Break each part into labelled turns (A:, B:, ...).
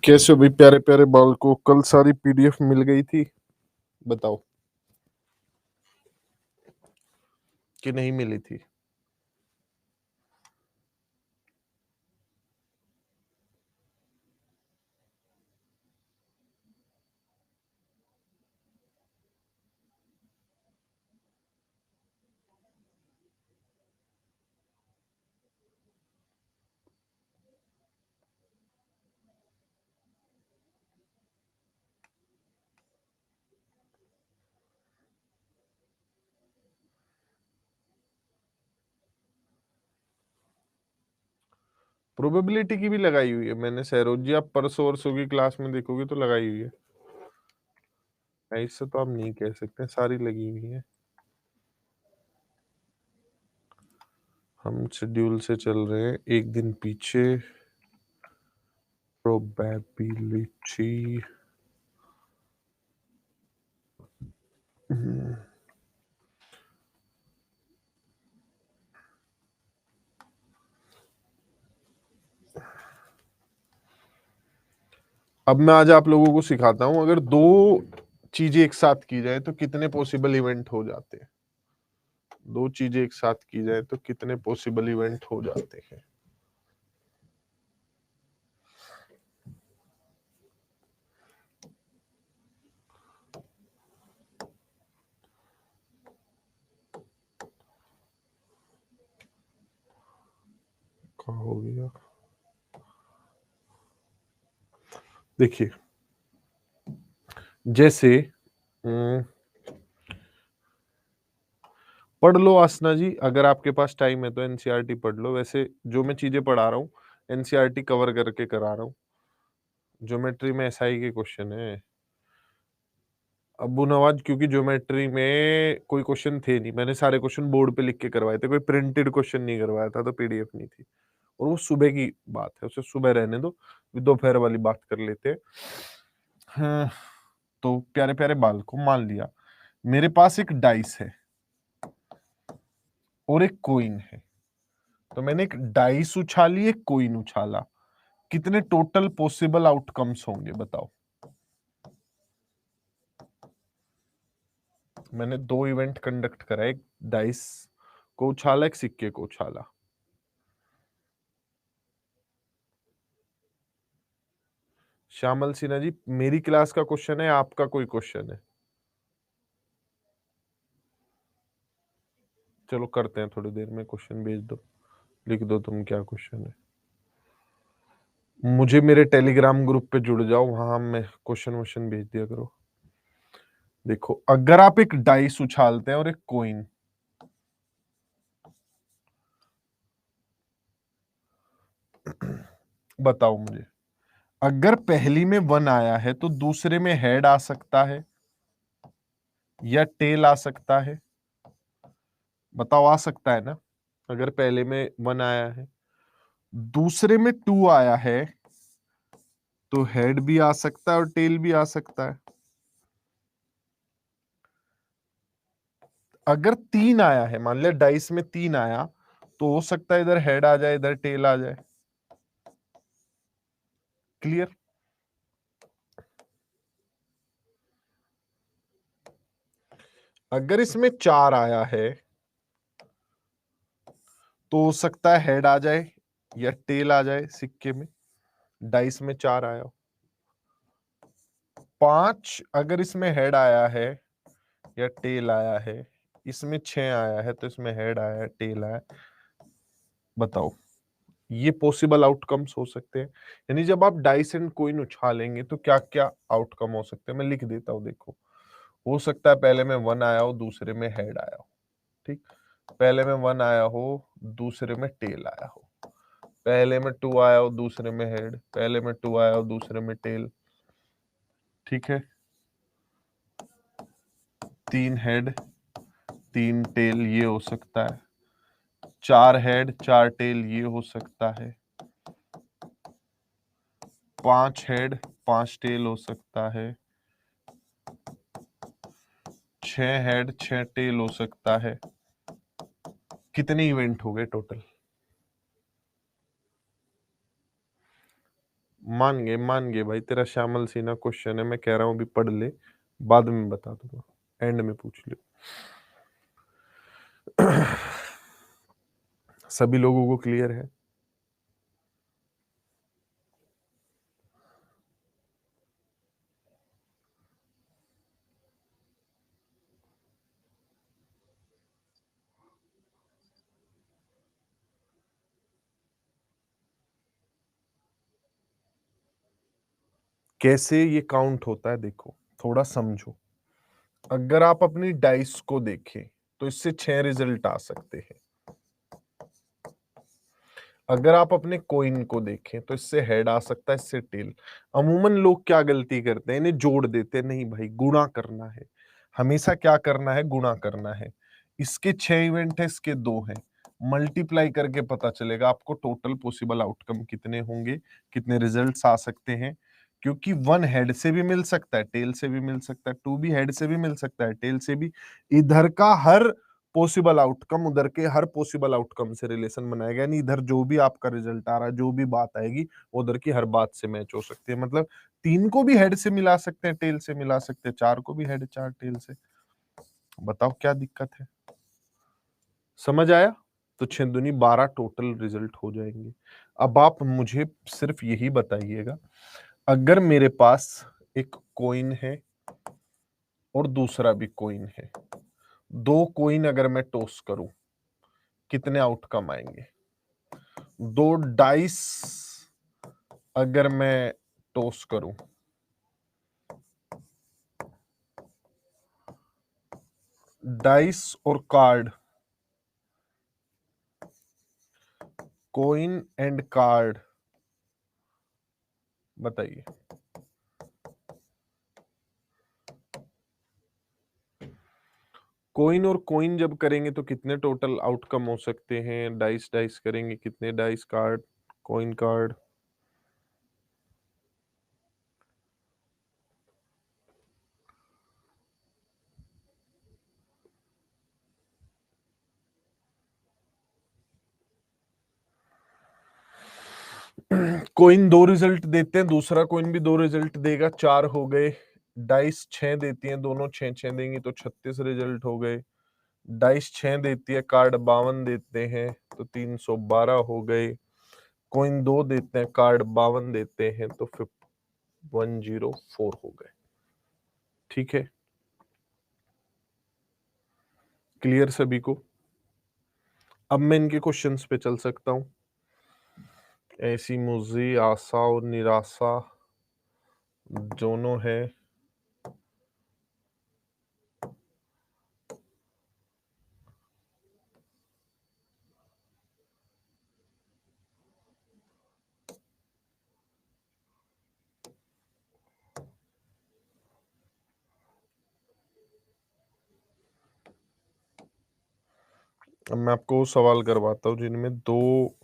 A: कैसे हो भाई प्यारे प्यारे बाल को? कल सारी पीडीएफ मिल गई थी, बताओ कि नहीं मिली थी? प्रोबेबिलिटी की भी लगाई हुई है मैंने सैरोज जी, आप परसों वरसों की क्लास में देखोगे तो लगाई हुई है। ऐसे तो आप नहीं कह सकते, सारी लगी हुई है। हम शेड्यूल से चल रहे हैं एक दिन पीछे। प्रोबेबिलिटी अब मैं आज आप लोगों को सिखाता हूं, अगर दो चीजें एक साथ की जाए तो कितने पॉसिबल इवेंट हो जाते हैं। दो चीजें एक साथ की जाए तो कितने पॉसिबल इवेंट हो जाते हैं। क्या हो गया? देखिए, जैसे पढ़ लो आसना जी, अगर आपके पास टाइम है तो एनसीईआरटी पढ़ लो। वैसे जो मैं चीजें पढ़ा रहा हूँ एनसीईआरटी कवर करके करा रहा हूँ। ज्योमेट्री में एसआई के क्वेश्चन है अब्बू नवाज, क्योंकि ज्योमेट्री में कोई क्वेश्चन थे नहीं, मैंने सारे क्वेश्चन बोर्ड पे लिख के करवाए थे, कोई प्रिंटेड क्वेश्चन नहीं करवाया था, तो पीडीएफ नहीं थी। और वो सुबह की बात है, उसे सुबह रहने दो, दोपहर वाली बात कर लेते हैं। हाँ, तो प्यारे प्यारे बाल को मान लिया मेरे पास एक डाइस है और एक कोइन है, तो मैंने एक डाइस उछाली, एक कोइन उछाला, कितने टोटल पॉसिबल आउटकम्स होंगे बताओ? मैंने दो इवेंट कंडक्ट करा, एक डाइस को उछाला, एक सिक्के को उछाला। श्यामल सिन्हा जी, मेरी क्लास का क्वेश्चन है, आपका कोई क्वेश्चन है? चलो करते हैं, थोड़ी देर में क्वेश्चन भेज दो, लिख दो तुम क्या क्वेश्चन है। मुझे मेरे टेलीग्राम ग्रुप पे जुड़ जाओ, वहां मैं क्वेश्चन वोश्चन भेज दिया करो। देखो, अगर आप एक डाइस उछालते हैं और एक कोइन, बताओ मुझे, अगर पहली में 1 आया है तो दूसरे में हेड आ सकता है या टेल आ सकता है? बताओ, आ सकता है ना? अगर पहले में 1 आया है, दूसरे में 2 आया है, तो हेड भी आ सकता है और टेल भी आ सकता है। अगर 3 आया है, मान लिया डाइस में 3 आया, तो हो सकता है इधर हेड आ जाए, इधर टेल आ जाए। क्लियर? अगर इसमें 4 आया है तो हो सकता है हेड आ जाए या टेल आ जाए सिक्के में, डाइस में 4 आया हो। 5 अगर इसमें हेड आया है या टेल आया है, इसमें 6 आया है तो इसमें हेड आया है, टेल आया। बताओ, ये पॉसिबल आउटकम्स हो सकते हैं। यानी जब आप डाइस एंड कॉइन उछालेंगे तो क्या क्या आउटकम हो सकते हैं, मैं लिख देता हूं। देखो, हो सकता है पहले में 1 आया हो, दूसरे में हेड आया हो। ठीक, पहले में 1 आया हो, दूसरे में टेल आया हो। पहले में 2 आया हो, दूसरे में हेड। पहले में 2 आया हो, दूसरे में टेल। ठीक है, 3 हेड 3 टेल ये हो सकता है। 4 हेड 4 टेल ये हो सकता है। 5 हेड 5 टेल हो सकता है। 6 हेड 6 टेल हो सकता है। कितने इवेंट हो गए टोटल? मान गए भाई, तेरा श्यामल सिन्हा क्वेश्चन है, मैं कह रहा हूं अभी पढ़ ले, बाद में बता दूंगा, एंड में पूछ लियो। सभी लोगों को क्लियर है? कैसे ये काउंट होता है देखो, थोड़ा समझो। अगर आप अपनी डाइस को देखें तो इससे 6 रिजल्ट आ सकते हैं। अगर आप अपने कॉइन को देखें तो इससे हेड आ सकता है, इससे टेल। अमूमन लोग क्या गलती करते हैं, इन्हें जोड़ देते हैं। नहीं भाई, गुणा करना है हमेशा। क्या करना है? गुणा करना है। इसके 6 इवेंट है, इसके 2 हैं। मल्टीप्लाई करके पता चलेगा आपको टोटल पॉसिबल आउटकम कितने होंगे, कितने रिजल्ट्स आ सकते हैं। क्योंकि 1 हेड से भी मिल सकता है, टेल से भी मिल सकता है, 2 भी हेड से भी मिल सकता है, टेल से भी। इधर का हर पॉसिबल आउटकम उधर के हर पॉसिबल आउटकम से रिलेशन बनाएगा। यानी इधर जो भी आपका रिजल्ट आ रहा है, जो भी बात आएगी, उधर की हर बात से मैच हो सकती है। मतलब 3 को भी हेड से मिला सकते हैं, टेल से मिला सकते हैं, 4 को भी हेड 4 टेल से। बताओ क्या दिक्कत है? समझ आया? तो 6 दूनी 12 टोटल रिजल्ट हो जाएंगे। अब आप मुझे सिर्फ यही बताइएगा, अगर मेरे पास एक कॉइन है और दूसरा भी कॉइन है, 2 कॉइन अगर मैं टॉस करूं, कितने आउटकम आएंगे? 2 डाइस अगर मैं टॉस करूं, डाइस और कार्ड, कॉइन एंड कार्ड, बताइए। कॉइन और कॉइन जब करेंगे तो कितने टोटल आउटकम हो सकते हैं? डाइस डाइस करेंगे, कितने dice? Card, coin, card. Coin 2 result देते हैं, दूसरा कॉइन भी 2 रिजल्ट देगा, 4 हो गए। डाइस 6 देती हैं, दोनों 6 6 देंगी तो 36 रिजल्ट हो गए। डाइस 6 देती है, कार्ड 52 देते हैं तो 312 हो गए। कॉइन 2 देते हैं, कार्ड 52 देते हैं तो 104 हो गए। ठीक है, क्लियर सभी को? अब मैं इनके क्वेश्चंस पे चल सकता हूं। ऐसी मुझे आशा और निराशा दोनों है। अब मैं आपको वो सवाल करवाता हूं जिनमें 2,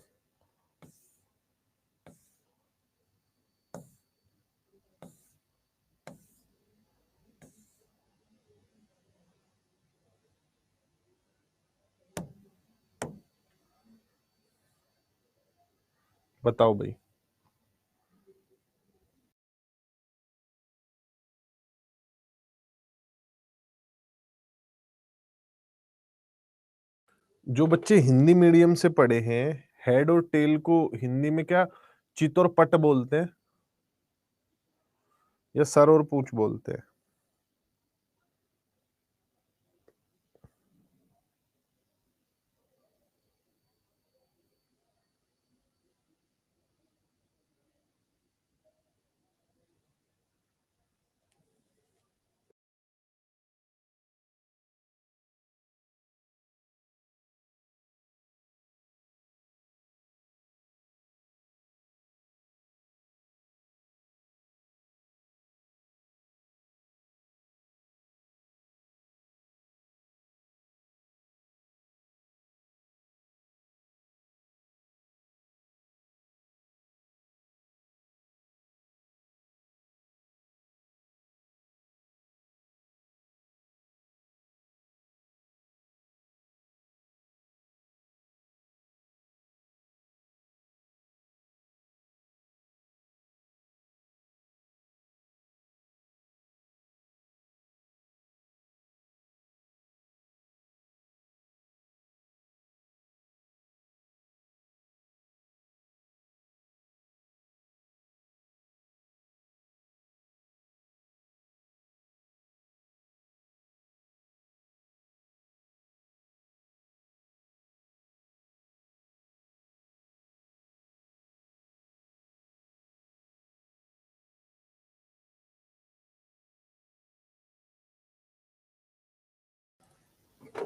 A: बताओ भाई। जो बच्चे हिंदी मीडियम से पढ़े हैं, हेड और टेल को हिंदी में क्या चित और पट बोलते हैं, या सर और पूछ बोलते हैं?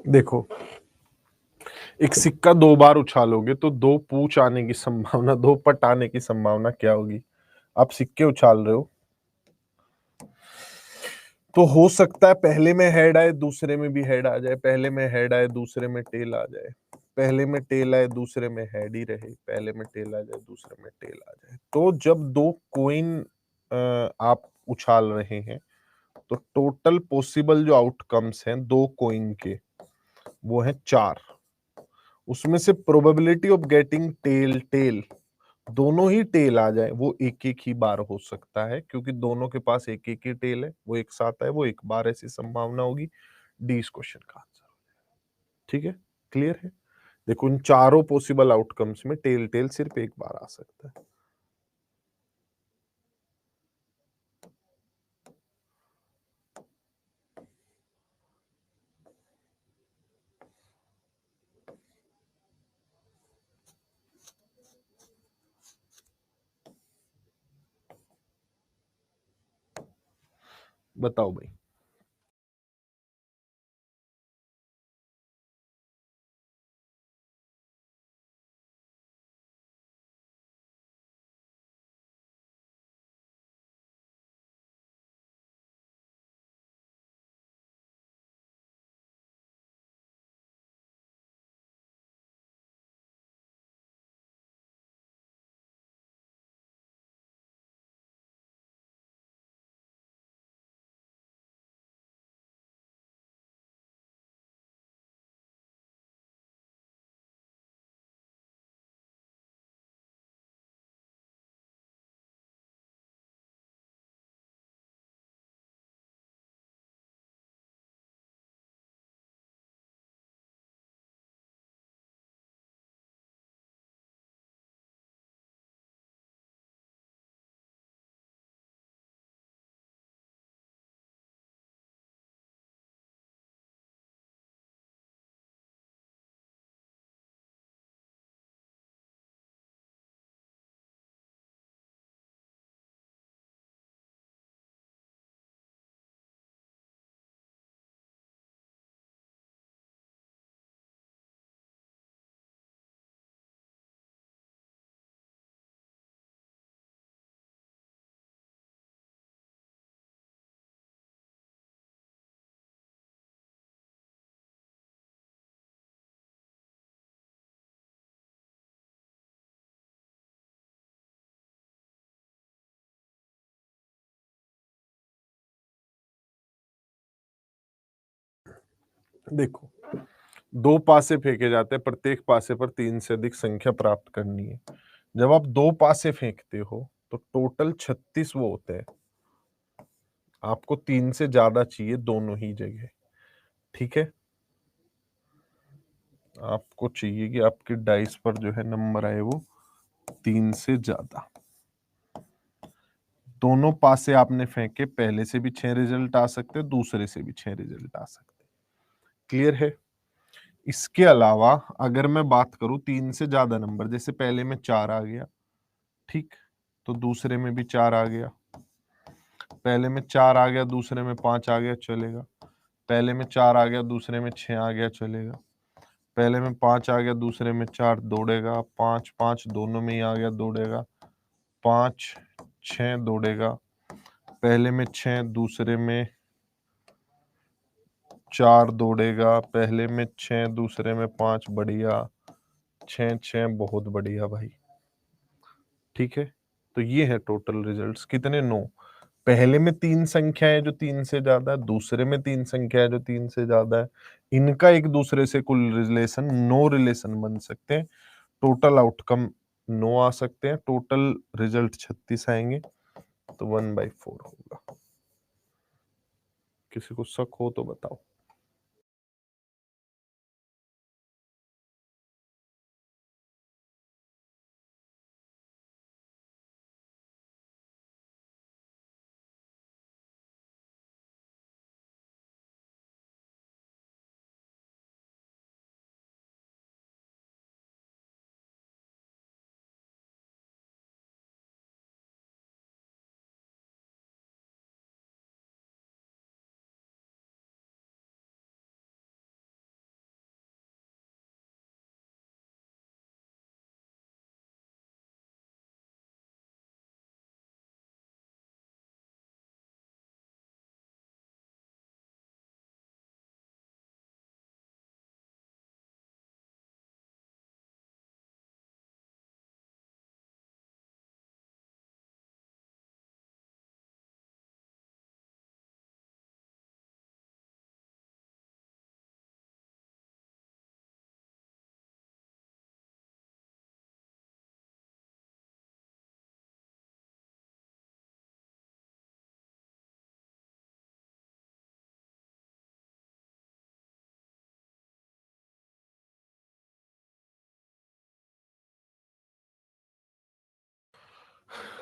A: देखो, एक सिक्का 2 बार उछालोगे तो 2 पूंछ आने की संभावना, 2 पट आने की संभावना क्या होगी? आप सिक्के उछाल रहे हो, तो हो सकता है पहले में हेड आए, दूसरे में भी हेड आ जाए, पहले में हेड आए, दूसरे में टेल आ जाए, पहले में टेल आए, दूसरे में हेड ही रहे, पहले में टेल आ जाए, दूसरे में टेल आ जाए। तो जब 2 कॉइन आप उछाल रहे हैं, तो टोटल पॉसिबल जो आउटकम्स हैं 2 कॉइन के, वो है 4। उसमें से probability of getting tail tail, दोनों ही टेल आ जाए, वो एक एक ही बार हो सकता है, क्योंकि दोनों के पास एक एक ही टेल है, वो एक साथ है, वो एक बार ऐसी संभावना होगी। डी इस क्वेश्चन का आंसर। ठीक है, क्लियर है? देखो, इन चारों पॉसिबल आउटकम्स में टेल टेल सिर्फ एक बार आ सकता है। बताओ भाई। देखो, 2 पासे फेंके जाते हैं, प्रत्येक पासे पर 3 से अधिक संख्या प्राप्त करनी है। जब आप 2 पासे फेंकते हो, तो टोटल 36 वो होते हैं। आपको 3 से ज्यादा चाहिए दोनों ही जगह। ठीक है, आपको चाहिए कि आपकी डाइस पर जो है नंबर आए वो 3 से ज्यादा। दोनों पासे आपने फेंके, पहले से भी 6 रिजल्ट आ सकते, दूसरे से भी 6 रिजल्ट आ सकते। क्लियर है? इसके अलावा अगर मैं बात करूं 3 से ज्यादा नंबर, जैसे पहले में 4 आ गया, ठीक, तो दूसरे में भी 4 आ गया, पहले में 4 आ गया, दूसरे में 5 आ गया, चलेगा। पहले में 4 आ गया, दूसरे में 6 आ गया, चलेगा। पहले में 5 आ गया, दूसरे में 4, दौड़ेगा। 5 5 दोनों में ही आ गया, दौड़ेगा। 5 6 दौड़ेगा। पहले में 6, दूसरे में 4 दौड़ेगा। पहले में 6, दूसरे में 5, बढ़िया। 6 6 बहुत बढ़िया भाई। ठीक है, तो ये है टोटल रिजल्ट्स कितने? 9। पहले में 3 संख्याएं जो 3 से ज्यादा है, दूसरे में 3 संख्याएं जो 3 से ज्यादा है, इनका एक दूसरे से कुल रिलेशन 9 रिलेशन बन सकते हैं। टोटल आउटकम 9 आ सकते हैं, टोटल रिजल्ट 36 आएंगे, तो 1/4 होगा। किसी को शक हो तो बताओ।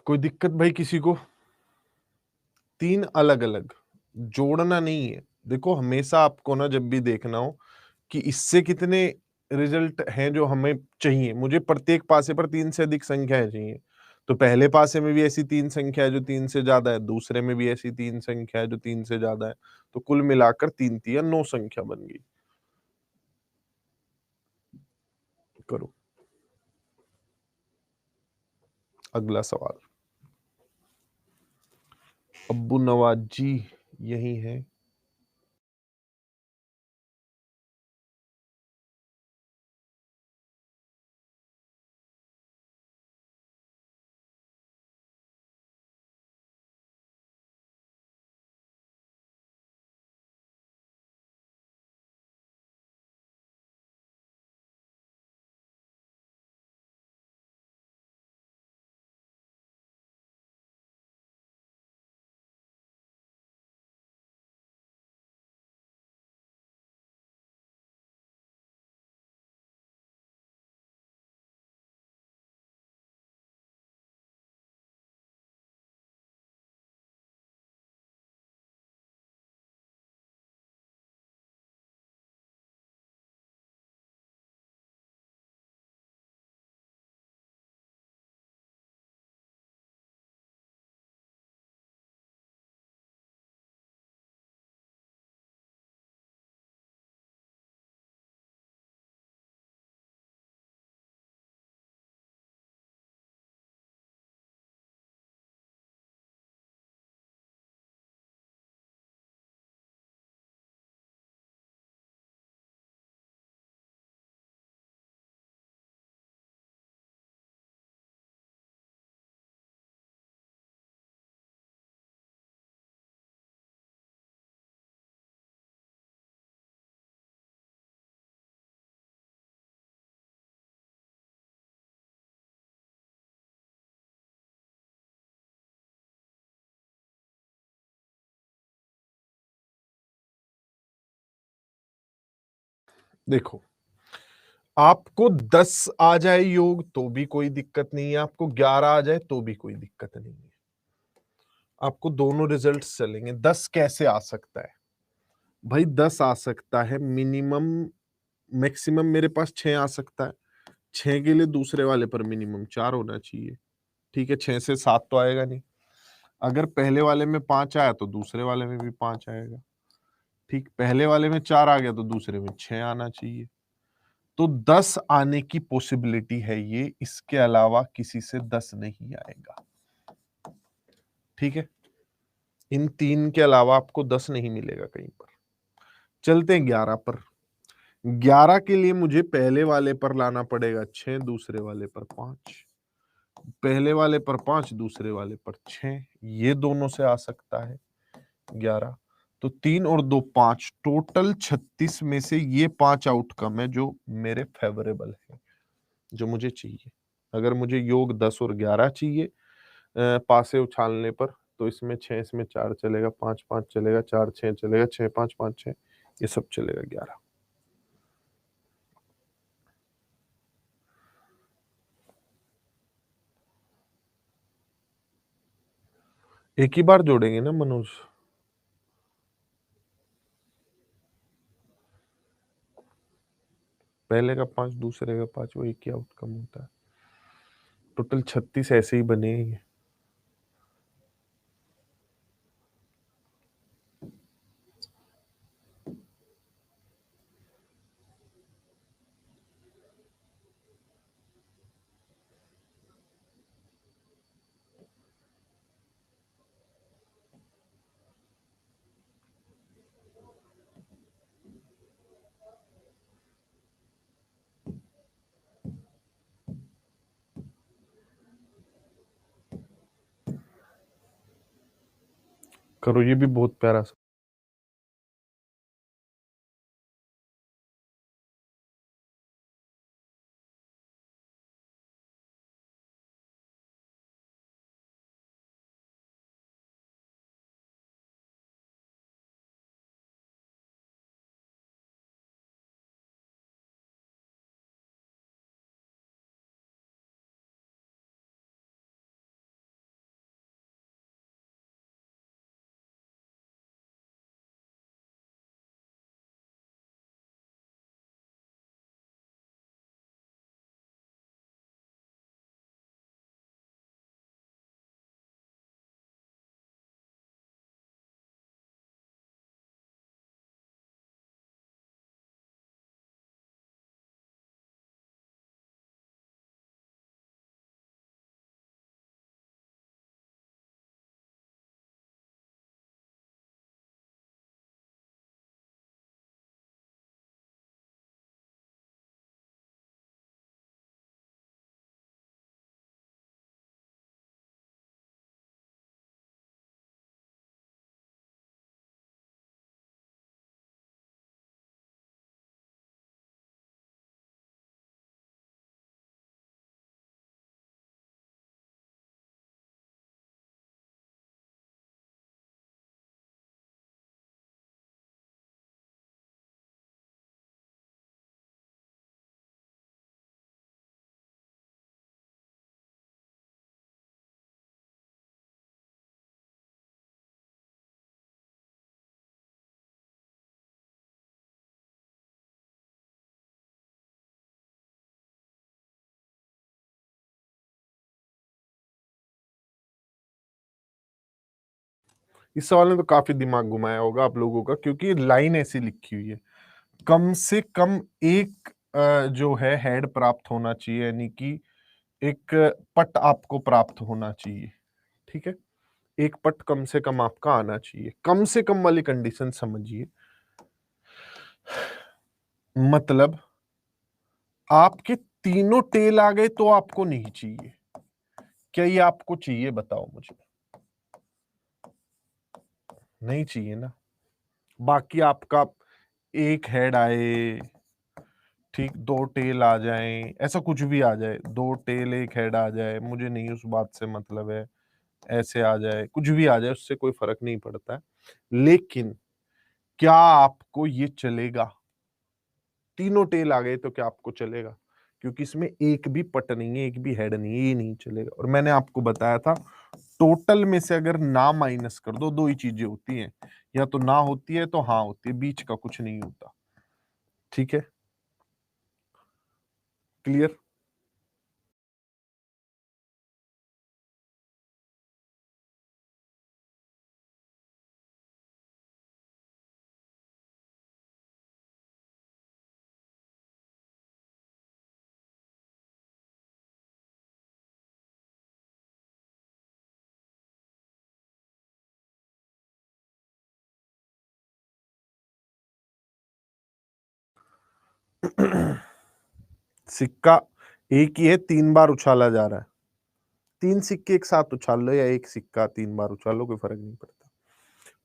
A: कोई दिक्कत भाई किसी को? तीन अलग अलग, जोड़ना नहीं है। देखो हमेशा आपको ना जब भी देखना हो कि इससे कितने रिजल्ट हैं जो हमें चाहिए, मुझे प्रत्येक पासे पर तीन से अधिक संख्याएं चाहिए। तो पहले पासे में भी ऐसी तीन संख्या है जो तीन से ज्यादा है, दूसरे में भी ऐसी तीन संख्या है जो तीन से ज्यादा है। तो कुल मिलाकर तीन तिया नौ संख्या बन गई। करो अगला सवाल। अब्बू नवाज जी यही है। देखो आपको 10 आ जाए योग तो भी कोई दिक्कत नहीं है, आपको 11 आ जाए तो भी कोई दिक्कत नहीं है। आपको दोनों रिजल्ट चलेंगे। 10 कैसे आ सकता है भाई? 10 आ सकता है मिनिमम, मैक्सिमम मेरे पास 6 आ सकता है। 6 के लिए दूसरे वाले पर मिनिमम 4 होना चाहिए। ठीक है, 6 से 7 तो आएगा नहीं। अगर पहले वाले में 5 आया तो दूसरे वाले में भी 5 आएगा। ठीक, पहले वाले में 4 आ गया तो दूसरे में 6 आना चाहिए। तो 10 आने की पॉसिबिलिटी है ये, इसके अलावा किसी से 10 नहीं आएगा। ठीक है, इन तीन के अलावा आपको 10 नहीं मिलेगा कहीं पर। चलते हैं 11 पर। 11 के लिए मुझे पहले वाले पर लाना पड़ेगा 6, दूसरे वाले पर 5। पहले वाले पर 5, दूसरे वाले पर 6, ये दोनों से आ सकता है 11। तो 3 और 2 5, टोटल 36 में से ये 5 आउटकम है जो मेरे फेवरेबल है, जो मुझे चाहिए। अगर मुझे योग 10 और 11 चाहिए पासे उछालने पर, तो इसमें 6, इसमें 4 चलेगा, 5 5 चलेगा, 4 6 चलेगा, 6 5 5 6, ये सब चलेगा 11। एक ही बार जोड़ेंगे ना मनोज? पहले का 5, दूसरे का 5, वो एक ही आउटकम होता है। टोटल 36 ऐसे ही बने हैं। करो, ये भी बहुत प्यारा सा। इस सवाल में तो काफी दिमाग घुमाया होगा आप लोगों का, क्योंकि लाइन ऐसी लिखी हुई है, कम से कम एक जो है हेड प्राप्त होना चाहिए, यानी कि एक पट आपको प्राप्त होना चाहिए। ठीक है, एक पट कम से कम आपका आना चाहिए, कम से कम वाली कंडीशन समझिए। मतलब आपके तीनों टेल आ गए तो आपको नहीं चाहिए, क्या ये आपको चाहिए बताओ मुझे? नहीं चाहिए ना। बाकी आपका एक हेड आए, ठीक, दो टेल आ जाएं, ऐसा कुछ भी आ जाए, दो टेल एक हेड आ जाए, मुझे नहीं उस बात से मतलब है, ऐसे आ जाए, कुछ भी आ जाए, उससे कोई फर्क नहीं पड़ता है। लेकिन क्या आपको ये चलेगा? तीनों टेल आ गए तो क्या आपको चलेगा? क्योंकि इसमें एक भी पट नहीं है, एक भी हेड नहीं है, ये नहीं चलेगा। और मैंने आपको बताया था, टोटल में से अगर ना माइनस कर दो, दो ही चीजें होती हैं, या तो ना होती है तो हाँ होती है, बीच का कुछ नहीं होता। ठीक है, क्लियर? सिक्का एक ही है, 3 बार उछाला जा रहा है। 3 सिक्के एक साथ उछाल लो या एक सिक्का 3 बार उछाल लो, कोई फर्क नहीं पड़ता।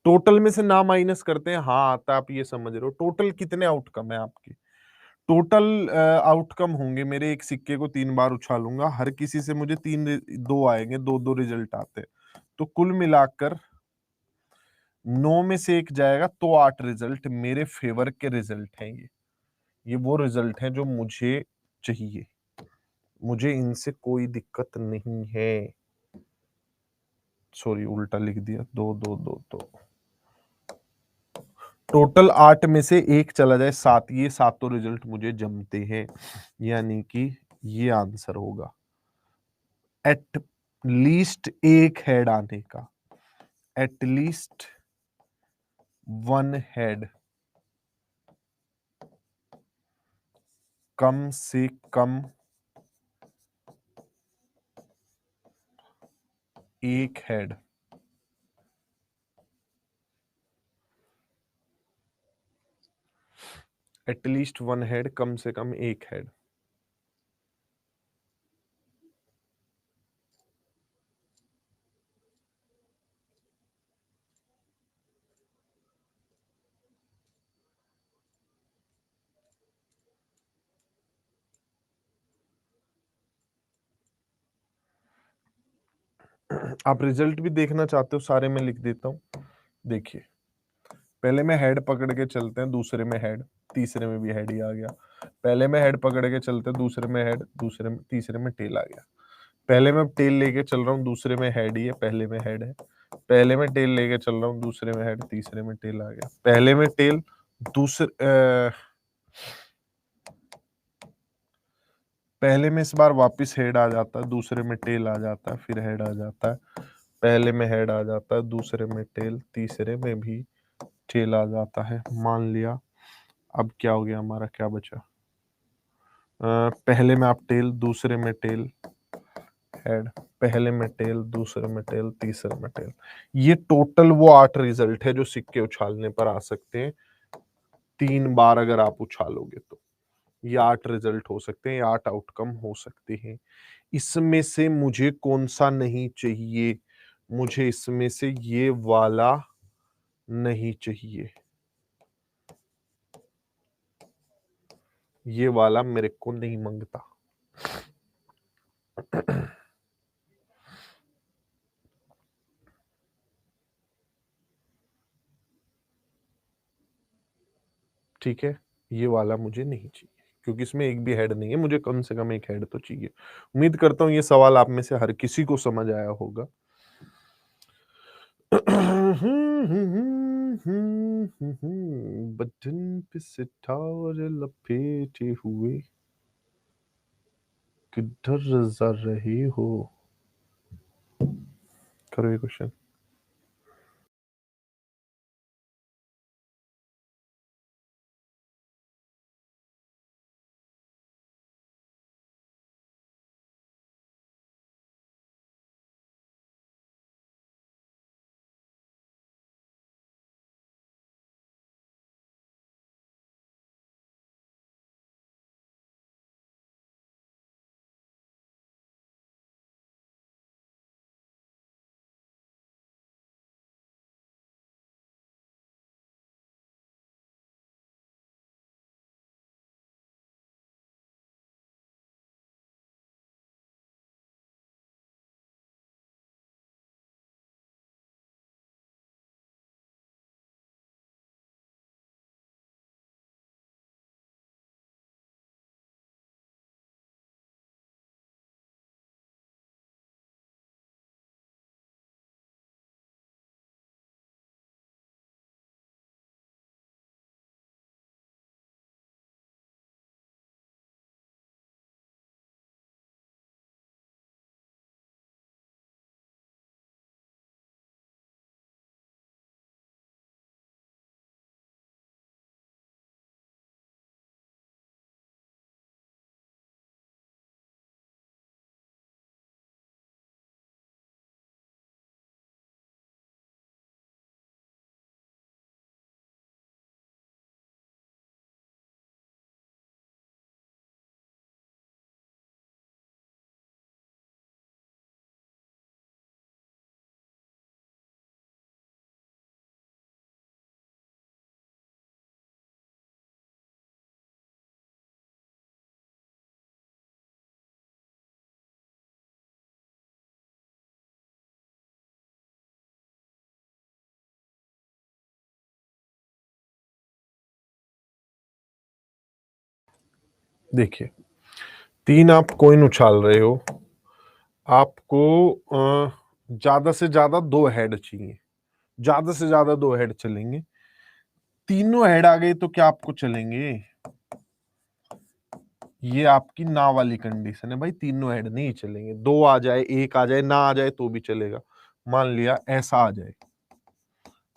A: टोटल में से ना माइनस करते हैं, हाँ आता, आप ये समझ रहे हो। टोटल कितने आउटकम है आपके? टोटल आउटकम होंगे मेरे, एक सिक्के को 3 बार उछालूंगा, हर किसी से मुझे दो आएंगे, दो दो रिजल्ट आते हैं, तो कुल मिलाकर 9 में से एक जाएगा तो 8 रिजल्ट मेरे फेवर के रिजल्ट हैं। ये वो रिजल्ट हैं जो मुझे चाहिए, मुझे इनसे कोई दिक्कत नहीं है। सॉरी, उल्टा लिख दिया, दो दो दो दो। टोटल 8 में से एक चला जाए 7, ये सातों रिजल्ट मुझे जमते हैं, यानी कि ये आंसर होगा। एट लीस्ट एक हेड आने का, एट लीस्ट वन हेड, कम से कम एक हेड, एटलीस्ट वन हेड, कम से कम एक हेड। आप रिजल्ट भी देखना चाहते हो, सारे में लिख देता हूं। देखिए, पहले में हेड पकड़ के चलते हैं, दूसरे में हेड, तीसरे में भी हेड ही आ गया। पहले में हेड पकड़ के चलते हैं, दूसरे में हेड, दूसरे में, तीसरे में टेल आ गया। पहले में टेल लेके चल रहा हूँ, दूसरे में हेड ही है, पहले में हेड है। पहले में टेल लेके चल रहा हूँ, दूसरे में हेड, तीसरे में टेल आ गया। पहले में टेल, दूसरे पहले में इस बार वापस हेड आ जाता है, दूसरे में टेल आ जाता है, फिर हेड आ जाता है। पहले में हेड आ जाता है, दूसरे में टेल, तीसरे में भी टेल आ जाता है। मान लिया, अब क्या हो गया हमारा, क्या बचा? पहले में आप टेल, दूसरे में टेल, हेड, पहले में टेल, दूसरे में टेल, तीसरे में टेल। ये टोटल वो 8 रिजल्ट है जो सिक्के उछालने पर आ सकते हैं। 3 बार अगर आप उछालोगे तो ये 8 रिजल्ट हो सकते हैं, 8 आउटकम हो सकते हैं। इसमें से मुझे कौन सा नहीं चाहिए? मुझे इसमें से ये वाला नहीं चाहिए, ये वाला मेरे को नहीं मंगता। ठीक है, ये वाला मुझे नहीं चाहिए, क्योंकि इसमें एक भी हेड नहीं है, मुझे कम से कम एक हेड तो चाहिए। उम्मीद करता हूँ ये सवाल आप में से हर किसी को समझ आया होगा। बटन पे सितारे लपेटे हुए किधर जा रहे हो? करो ये क्वेश्चन। देखिए, 3 आप कॉइन उछाल रहे हो, आपको ज्यादा से ज्यादा 2 हेड चाहिए, ज्यादा से ज्यादा 2 हेड चलेंगे। तीनों हेड आ गए तो क्या आपको चलेंगे? ये आपकी ना वाली कंडीशन है भाई, तीनों हेड नहीं चलेंगे। 2 आ जाए, 1 आ जाए, ना आ जाए तो भी चलेगा। मान लिया ऐसा आ जाए,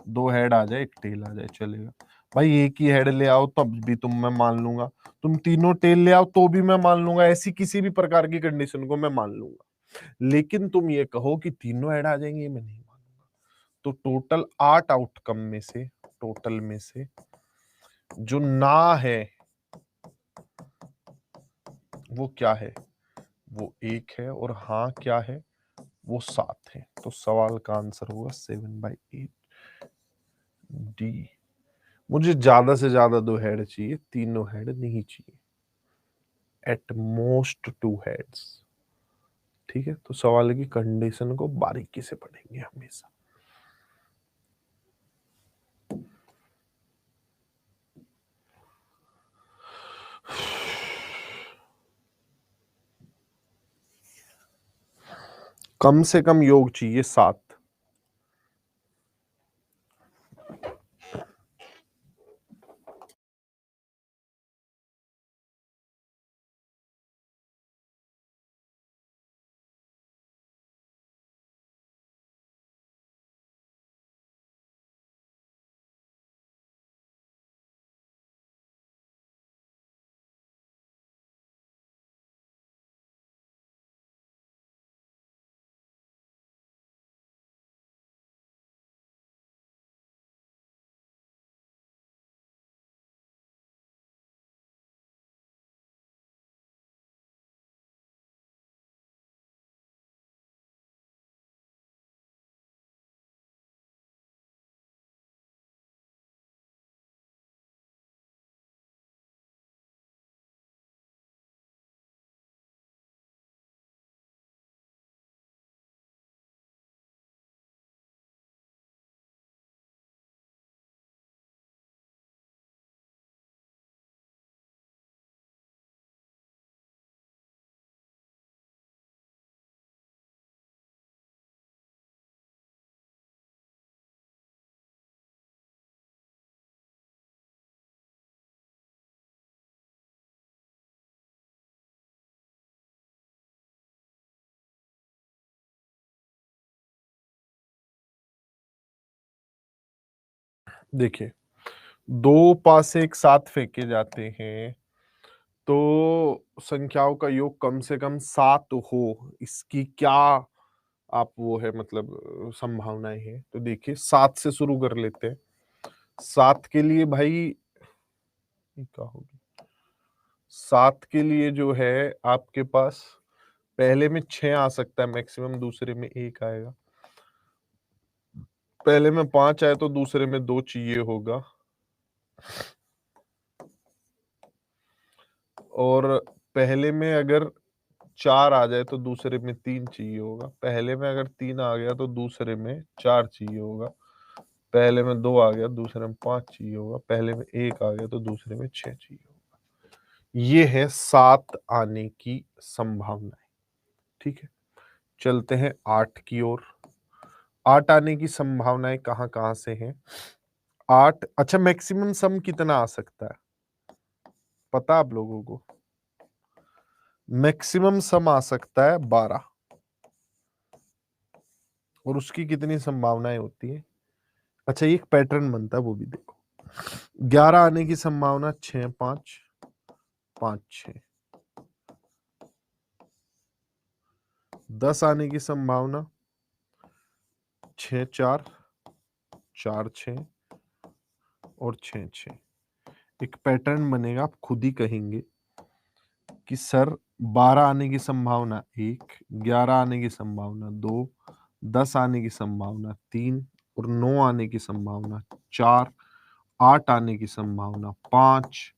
A: 2 हेड आ जाए, 1 टेल आ जाए, चलेगा भाई। एक ही हेड ले आओ तब भी मैं मान लूंगा, तुम तीनों टेल ले आओ तो भी मैं मान लूंगा, ऐसी किसी भी प्रकार की कंडीशन को मैं मान लूंगा। लेकिन तुम ये कहो कि तीनों ऐड आ जाएंगे, मैं नहीं मानूंगा। तो टोटल 8 आउटकम में से, टोटल में से जो ना है वो क्या है? वो 1 है, और हाँ क्या है? वो 7 है। तो सवाल का आंसर होगा 7/8 डी। मुझे ज्यादा से ज्यादा 2 हेड चाहिए, तीनों हेड नहीं चाहिए, एट मोस्ट 2 हेड्स। ठीक है, तो सवाल की कंडीशन को बारीकी से पढ़ेंगे हमेशा। कम से कम योग चाहिए 7। देखिए, 2 पासे एक साथ फेंके जाते हैं तो संख्याओं का योग कम से कम 7 हो, इसकी क्या आप वो है मतलब संभावनाएं हैं? तो देखिए 7 से शुरू कर लेते हैं। 7 के लिए भाई क्या होगी? 7 के लिए जो है आपके पास पहले में 6 आ सकता है मैक्सिमम, दूसरे में 1 आएगा। पहले में 5 आए तो दूसरे में 2 चाहिए होगा, और पहले में अगर 4 आ जाए तो दूसरे में 3 चाहिए होगा। पहले में अगर 3 आ गया तो दूसरे में 4 चाहिए होगा। पहले में 2 आ गया, दूसरे में 5 चाहिए होगा। पहले में 1 आ गया तो दूसरे में 6 चाहिए होगा। ये है 7 आने की संभावनाएं। ठीक है, चलते हैं 8 की ओर। 8 आने की संभावनाएं कहां कहां से हैं? 8, अच्छा मैक्सिमम सम कितना आ सकता है पता आप लोगों को? मैक्सिमम सम आ सकता है 12। और उसकी कितनी संभावनाएं होती है? अच्छा, एक पैटर्न बनता है, वो भी देखो। 11 आने की संभावना 6 5 5 6। 10 आने की संभावना 6 4 4 6 और 6 6। एक पैटर्न बनेगा, आप खुद ही कहेंगे कि सर 12 आने की संभावना 1, 11 आने की संभावना 2, 10 आने की संभावना 3 और 9 आने की संभावना 4, 8 आने की संभावना 5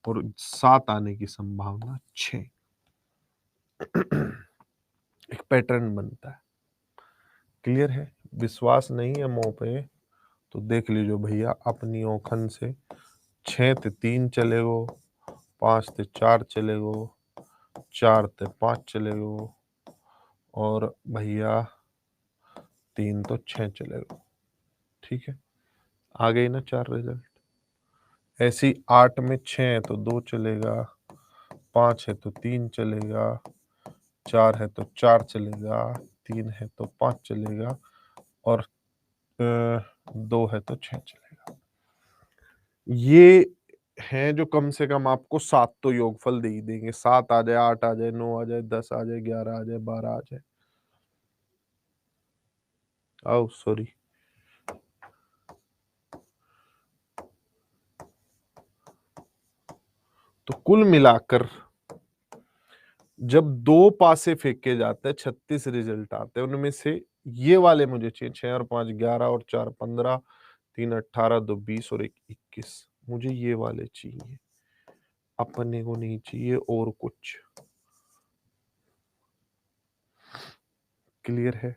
A: और 7 आने की संभावना 6। एक पैटर्न बनता है। क्लियर है? विश्वास नहीं है मुंह पे तो देख लीजिए भैया अपनी औखन से। 6 ते 3 चलेगो, 5 ते 4 चले गो, 4 ते 5 चले गो, और भैया 3 तो 6 चले गो। ठीक है, आ गई ना 4 रिजल्ट। ऐसी 8 में 6 है तो 2 चलेगा, 5 है तो 3 चलेगा, 4 है तो 4 चलेगा, 3 है तो 5 चलेगा, और 2 है तो 6 चलेगा। ये हैं जो कम से कम आपको 7 तो योगफल दे ही देंगे। 7 आ जाए, 8 आ जाए, 9 आ जाए, 10 आ जाए, 11 आ जाए, 12 आ जाए। आओ सॉरी, तो कुल मिलाकर जब 2 पासे फेंके जाते हैं 36 रिजल्ट आते हैं। उनमें से ये वाले मुझे चाहिए, 6 और 5 11 और 4 15, 3 18, 2 20 और 1 21। मुझे ये वाले चाहिए, अपने को नहीं चाहिए और कुछ। क्लियर है?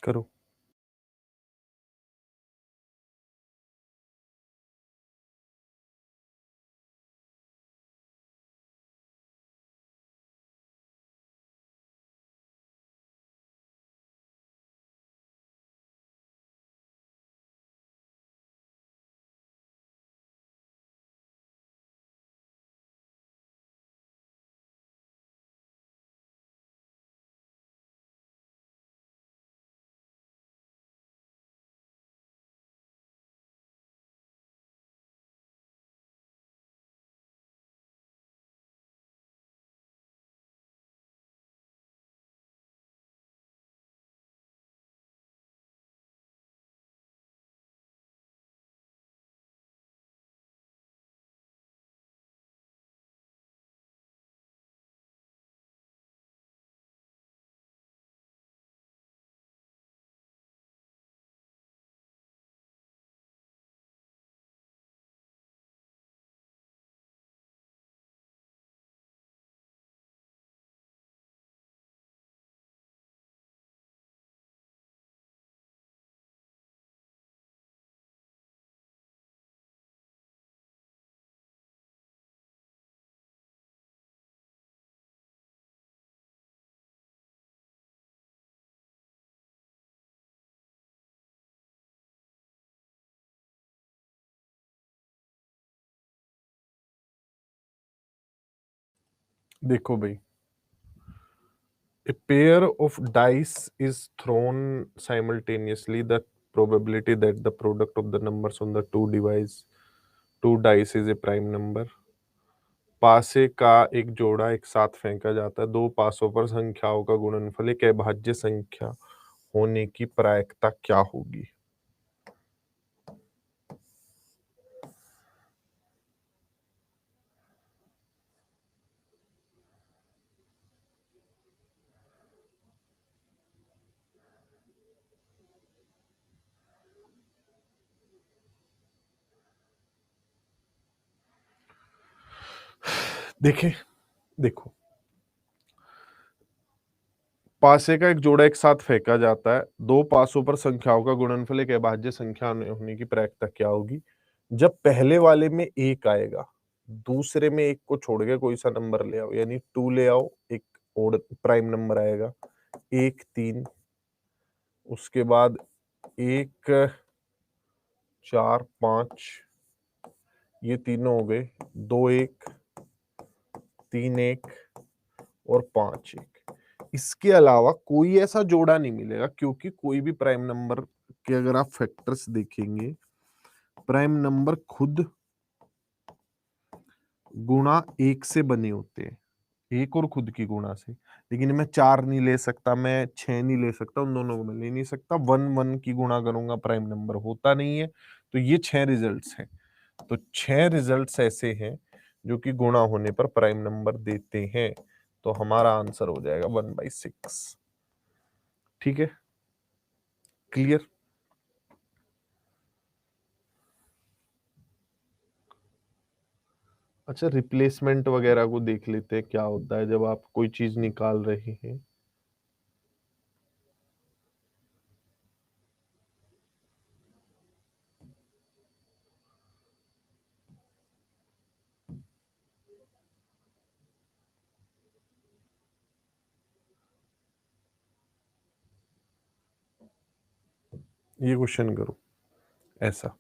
A: करो। देखो भाई, a pair of dice is thrown simultaneously. The probability that the product of the numbers on the two dice is a prime number. पासे का एक जोड़ा एक साथ फेंका जाता है, दो पासों पर संख्याओं का गुणनफल एक अभाज्य संख्या होने की प्रायिकता क्या होगी? देखें, देखो, पासे का एक जोड़ा एक साथ फेंका जाता है, दो पासों पर संख्याओं का गुणनफल एक अभाज्य संख्या होने की प्रायिकता क्या होगी? जब पहले वाले में एक आएगा, दूसरे में एक को छोड़ के कोई सा नंबर ले आओ, यानी 2 ले आओ, एक ओड प्राइम नंबर आएगा, 1 3, उसके बाद 1 4 5, ये तीनों हो गए, 2 1, 3 1 और 5 1। इसके अलावा कोई ऐसा जोड़ा नहीं मिलेगा, क्योंकि कोई भी प्राइम नंबर के अगर आप फैक्टर्स देखेंगे, प्राइम नंबर खुद गुणा 1 से बने होते हैं, एक और खुद की गुणा से। लेकिन मैं 4 नहीं ले सकता, मैं 6 नहीं ले सकता, उन दोनों को मैं ले नहीं सकता। 1 1 की गुणा करूंगा, प्राइम नंबर होता नहीं है। तो ये 6 रिजल्ट्स हैं। तो 6 रिजल्ट्स ऐसे हैं जो कि गुणा होने पर प्राइम नंबर देते हैं। तो हमारा आंसर हो जाएगा 1/6। ठीक है, क्लियर? अच्छा, रिप्लेसमेंट वगैरह को देख लेते हैं, क्या होता है जब आप कोई चीज निकाल रहे हैं। ये क्वेश्चन करो ऐसा।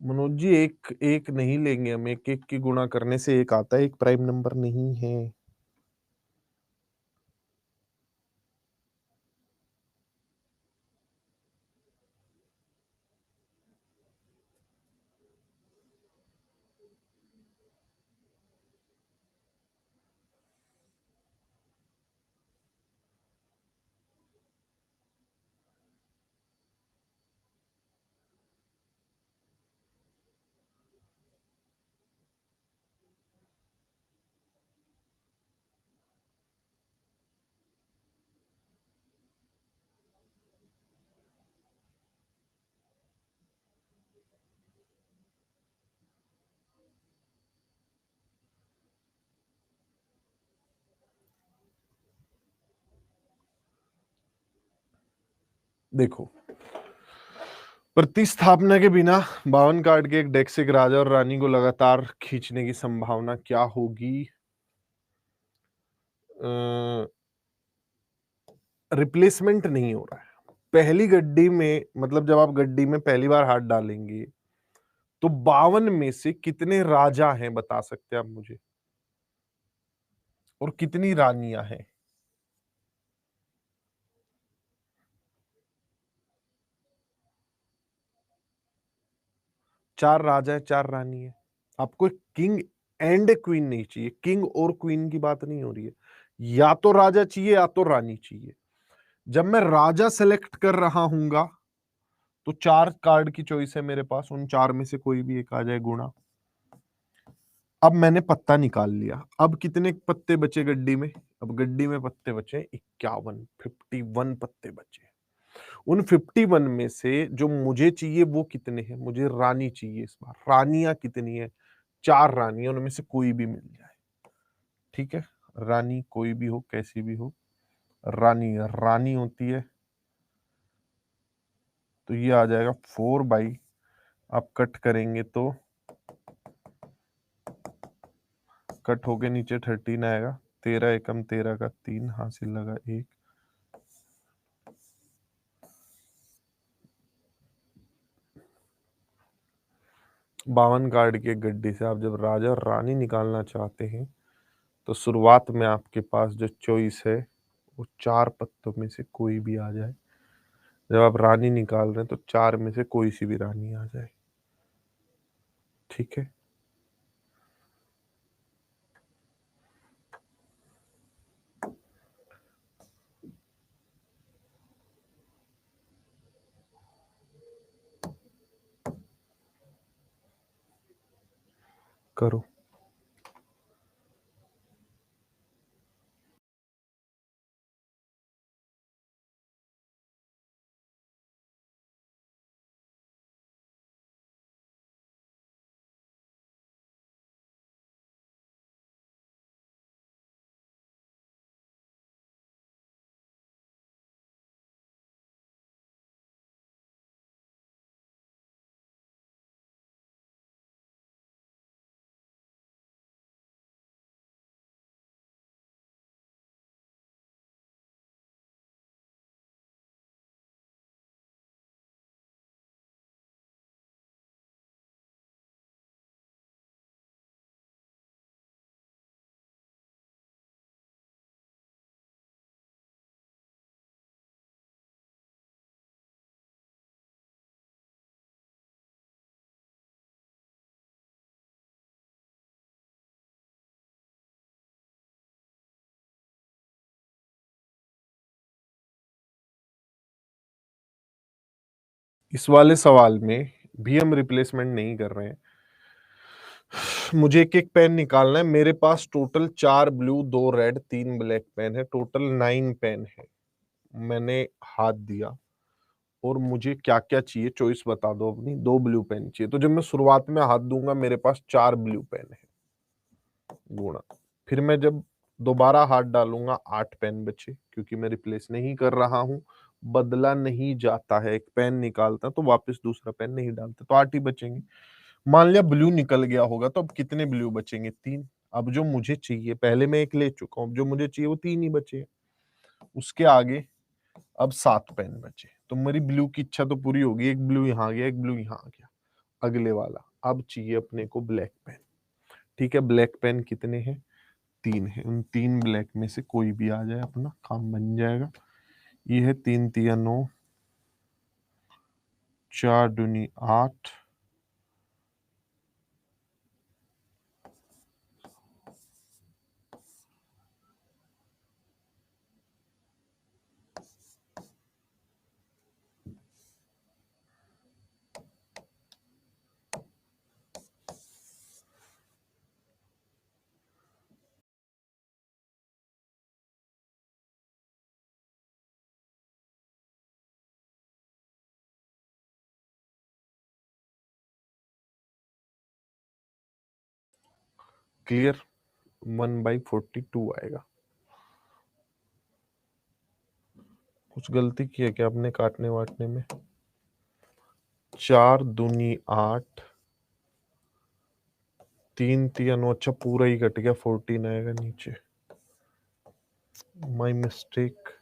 A: मनोज जी, एक एक नहीं लेंगे हम, एक एक की गुणा करने से एक आता है, एक प्राइम नंबर नहीं है। देखो, प्रतिस्थापना के बिना 52 कार्ड के एक डेक से एक राजा और रानी को लगातार खींचने की संभावना क्या होगी? रिप्लेसमेंट नहीं हो रहा है। पहली गड्डी में, मतलब जब आप गड्डी में पहली बार हाथ डालेंगे, तो 52 में से कितने राजा हैं, बता सकते हैं आप मुझे? और कितनी रानियां हैं? 4 राजा है, 4 रानी है। आपको किंग एंड क्वीन नहीं चाहिए, किंग और क्वीन की बात नहीं हो रही है। या तो राजा चाहिए या तो रानी चाहिए। जब मैं राजा सेलेक्ट कर रहा हूंगा तो 4 कार्ड की चॉइस है मेरे पास, उन 4 में से कोई भी एक आ जाए गुणा। अब मैंने पत्ता निकाल लिया, अब कितने पत्ते बचे गड्डी में? अब गड्डी में पत्ते बचे 51, 51 पत्ते बचे। उन 51 में से जो मुझे चाहिए वो कितने हैं? मुझे रानी चाहिए इस बार। रानियां कितनी है? 4 रानियां, उनमें से कोई भी मिल जाए। ठीक है, रानी कोई भी हो, कैसी भी हो, रानी रानी होती है। तो ये आ जाएगा 4/, आप कट करेंगे तो कट होके नीचे 13 आएगा। 13 एकम 13 का 3 हासिल लगा 1। 52 कार्ड के गड्ढे से आप जब राजा और रानी निकालना चाहते हैं तो शुरुआत में आपके पास जो चॉइस है वो 4 पत्तों में से कोई भी आ जाए। जब आप रानी निकाल रहे हैं तो 4 में से कोई सी भी रानी आ जाए। ठीक है, करो। इस वाले सवाल में भी हम रिप्लेसमेंट नहीं कर रहे हैं। मुझे एक एक पेन निकालना है। मेरे पास total 4 blue, 2 red, 3 black pen है, टोटल 9 पेन है। मैंने हाथ दिया और मुझे क्या क्या चाहिए चॉइस बता दो अपनी। 2 ब्लू पेन चाहिए, तो जब मैं शुरुआत में हाथ दूंगा मेरे पास 4 ब्लू पेन है गुणा। फिर मैं जब दोबारा हाथ डालूंगा 8 पेन बचे, क्योंकि मैं रिप्लेस नहीं कर रहा हूं। बदला नहीं जाता है, एक पेन निकालता तो वापस दूसरा पेन नहीं डालता, तो 8 ही बचेंगे। मान लिया ब्लू निकल गया होगा, तो अब कितने ब्लू बचेंगे? 3। अब जो मुझे चाहिए, पहले मैं एक ले चुका हूं, जो मुझे चाहिए वो 3 ही बचे। उसके आगे अब 7 पेन बचे, तो मेरी ब्लू की इच्छा तो पूरी होगी। एक ब्लू यहाँ आ गया, एक ब्लू यहाँ आ गया। अगले वाला अब चाहिए अपने को ब्लैक पेन। ठीक है, ब्लैक पेन कितने हैं? 3 है। उन 3 ब्लैक में से कोई भी आ जाए, अपना काम बन जाएगा। ये है 3 तिया 9, 4 दूनी 8, क्लियर? 1/42 आएगा। कुछ गलती की है क्या आपने काटने वाटने में? 4 दूनी 8, 3 तिया 9, अच्छा पूरा ही कट गया, 14 आएगा नीचे। My mistake,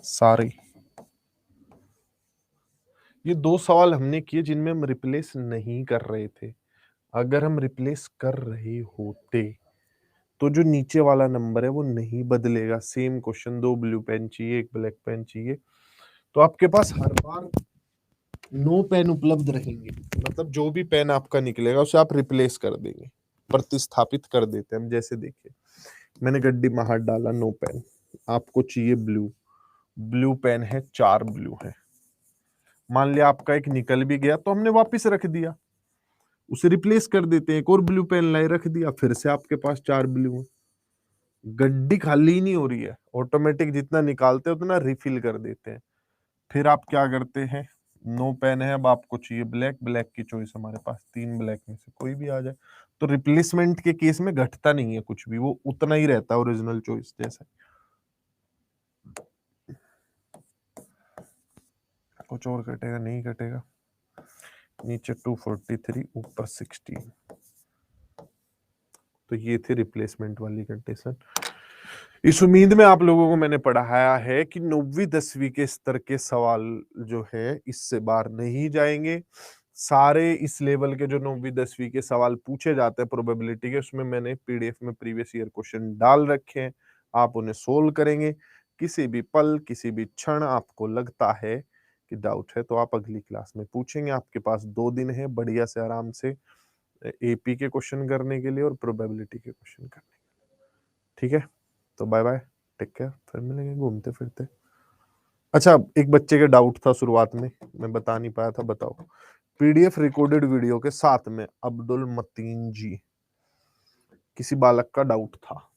A: sorry. ये 2 सवाल हमने किए जिनमें हम रिप्लेस नहीं कर रहे थे। अगर हम रिप्लेस कर रहे होते तो जो नीचे वाला नंबर है वो नहीं बदलेगा। सेम क्वेश्चन, 2 ब्लू पेन चाहिए, 1 ब्लैक पेन चाहिए, तो आपके पास हर बार 9 पेन उपलब्ध रहेंगे। मतलब जो भी पेन आपका निकलेगा उसे आप रिप्लेस कर देंगे, प्रतिस्थापित कर देते हैं हम। जैसे देखिए, मैंने गड्डी में हाथ डाला, 9 पेन, आपको चाहिए ब्लू, ब्लू पेन है, 4 ब्लू है। मान लिया आपका एक निकल भी गया तो हमने वापस रख दिया, उसे रिप्लेस कर देते हैं, एक और ब्लू पेन लाए रख दिया, फिर से आपके पास 4 ब्लू है। गड्डी खाली ही नहीं हो रही है, ऑटोमेटिक जितना निकालते हैं उतना रिफिल कर देते हैं। फिर आप क्या करते हैं, 9 पेन है, अब आपको चाहिए ब्लैक, ब्लैक की चॉइस हमारे पास 3 ब्लैक में से कोई भी आ जाए। तो रिप्लेसमेंट के केस में घटता नहीं है कुछ भी, वो उतना ही रहता है ओरिजिनल चॉइस जैसा। कुछ और कटेगा नहीं कटेगा। नीचे 243, ऊपर 16। तो ये थी रिप्लेसमेंट वाली कंडीशन। इस उम्मीद में आप लोगों को मैंने पढ़ाया है कि 9वीं 10वीं के स्तर के सवाल जो है इससे बाहर नहीं जाएंगे। सारे इस लेवल के जो 9वीं 10वीं के सवाल पूछे जाते हैं प्रोबेबिलिटी के, उसमें मैंने पीडीएफ में प्रीवियस ईयर क्वेश्चन डाल रखे हैं, आप उन्हें सोल्व करेंगे। किसी भी पल, किसी भी क्षण आपको लगता है कि डाउट है तो आप अगली क्लास में पूछेंगे। आपके पास 2 दिन है बढ़िया से आराम से एपी के क्वेश्चन करने के लिए और प्रोबेबिलिटी के क्वेश्चन करने के लिए। ठीक है, तो बाय बाय, टेक केयर, फिर मिलेंगे घूमते फिरते। अच्छा, एक बच्चे का डाउट था शुरुआत में, मैं बता नहीं पाया था, बताओ। पीडीएफ रिकॉर्डेड वीडियो के साथ में अब्दुल मतीन जी, किसी बालक का डाउट था।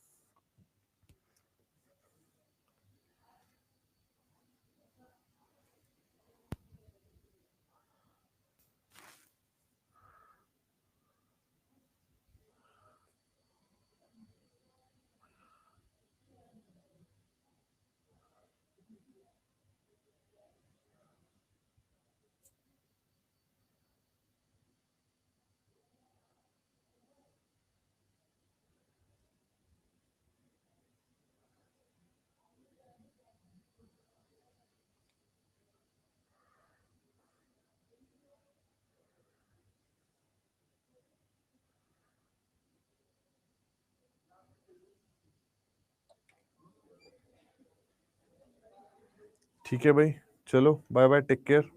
A: ठीक है भाई, चलो बाय बाय, टेक केयर।